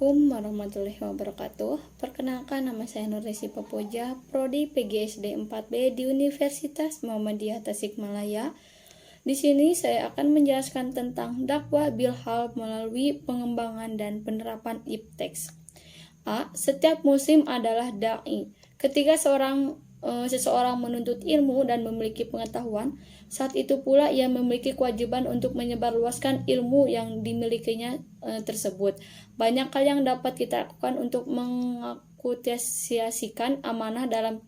Assalamualaikum warahmatullahi wabarakatuh. Perkenalkan, nama saya Nurresi Papoja, Prodi PGSD 4B di Universitas Muhammadiyah Tasikmalaya. Di sini saya akan menjelaskan tentang dakwah bilhal melalui pengembangan dan penerapan ipteks. A. Setiap muslim adalah dai. Ketika seseorang menuntut ilmu dan memiliki pengetahuan, saat itu pula ia memiliki kewajiban untuk menyebarluaskan ilmu yang dimilikinya tersebut. Banyak hal yang dapat kita lakukan untuk mengakutisasikan amanah dalam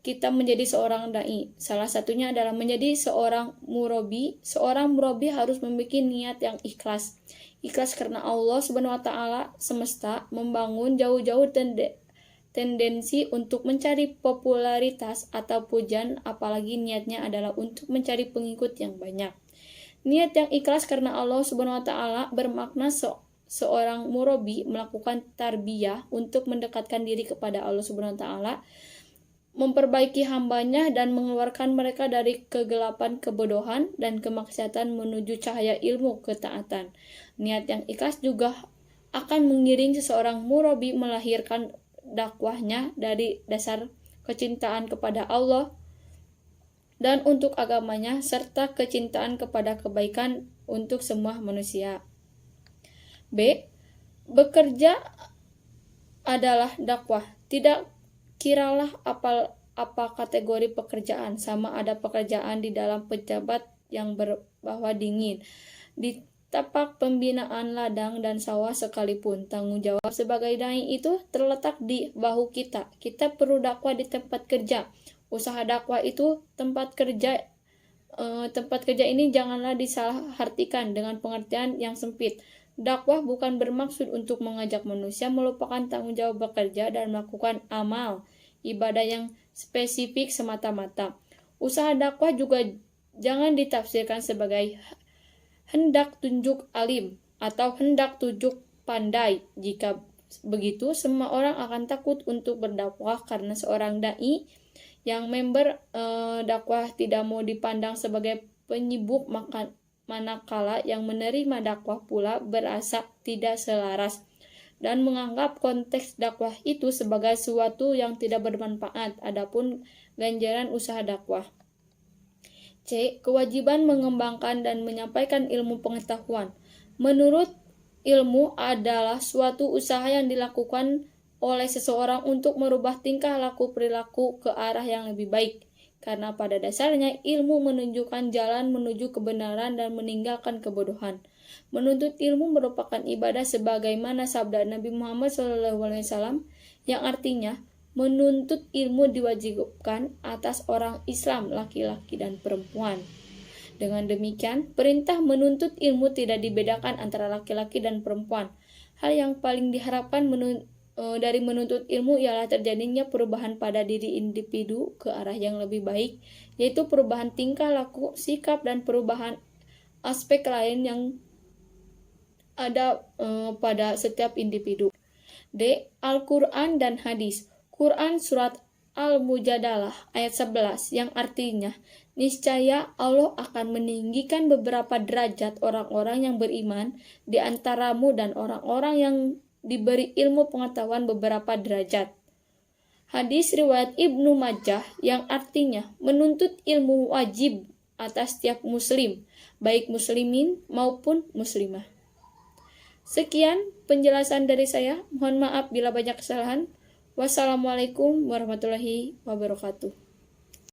kita menjadi seorang dai. Salah satunya adalah menjadi seorang murabi. Seorang murabi harus memiliki niat yang ikhlas. Ikhlas karena Allah Subhanahu wa taala semesta membangun jauh-jauh tendensi untuk mencari popularitas atau pujian, apalagi niatnya adalah untuk mencari pengikut yang banyak. Niat yang ikhlas karena Allah Subhanahu wa taala bermakna seorang murabi melakukan tarbiyah untuk mendekatkan diri kepada Allah Subhanahu wa taala, memperbaiki hambanya dan mengeluarkan mereka dari kegelapan kebodohan dan kemaksiatan menuju cahaya ilmu ketaatan. Niat yang ikhlas juga akan mengiring seseorang murabi melahirkan dakwahnya dari dasar kecintaan kepada Allah dan untuk agamanya, serta kecintaan kepada kebaikan untuk semua manusia. B. Bekerja adalah dakwah. Tidak kiralah apa kategori pekerjaan, sama ada pekerjaan di dalam pejabat yang berbawah dingin, di tapak pembinaan ladang dan sawah sekalipun. Tanggung jawab sebagai dai itu terletak di bahu kita. Kita perlu dakwah di tempat kerja. Usaha dakwah itu tempat kerja ini janganlah disalahartikan dengan pengertian yang sempit. Dakwah bukan bermaksud untuk mengajak manusia melupakan tanggung jawab bekerja dan melakukan amal ibadah yang spesifik semata-mata. Usaha dakwah juga jangan ditafsirkan sebagai hendak tunjuk alim atau hendak tunjuk pandai. Jika begitu, semua orang akan takut untuk berdakwah karena seorang dai yang member dakwah tidak mau dipandang sebagai penyibuk, manakala yang menerima dakwah pula berasa tidak selaras dan menganggap konteks dakwah itu sebagai sesuatu yang tidak bermanfaat. Adapun ganjaran usaha dakwah. C. Kewajiban mengembangkan dan menyampaikan ilmu pengetahuan. Menurut ilmu adalah suatu usaha yang dilakukan oleh seseorang untuk merubah tingkah laku perilaku ke arah yang lebih baik. Karena pada dasarnya ilmu menunjukkan jalan menuju kebenaran dan meninggalkan kebodohan. Menuntut ilmu merupakan ibadah sebagaimana sabda Nabi Muhammad SAW yang artinya menuntut ilmu diwajibkan atas orang Islam, laki-laki dan perempuan. Dengan demikian, perintah menuntut ilmu tidak dibedakan antara laki-laki dan perempuan. Hal yang paling diharapkan dari menuntut ilmu ialah terjadinya perubahan pada diri individu ke arah yang lebih baik, yaitu perubahan tingkah laku, sikap, dan perubahan aspek lain yang ada pada setiap individu. D. Al-Quran dan Hadis. Quran surat Al-Mujadalah ayat 11 yang artinya, niscaya Allah akan meninggikan beberapa derajat orang-orang yang beriman di antaramu dan orang-orang yang diberi ilmu pengetahuan beberapa derajat. Hadis riwayat Ibnu Majah yang artinya menuntut ilmu wajib atas setiap muslim, baik muslimin maupun muslimah. Sekian penjelasan dari saya. Mohon maaf bila banyak kesalahan. Wassalamualaikum warahmatullahi wabarakatuh.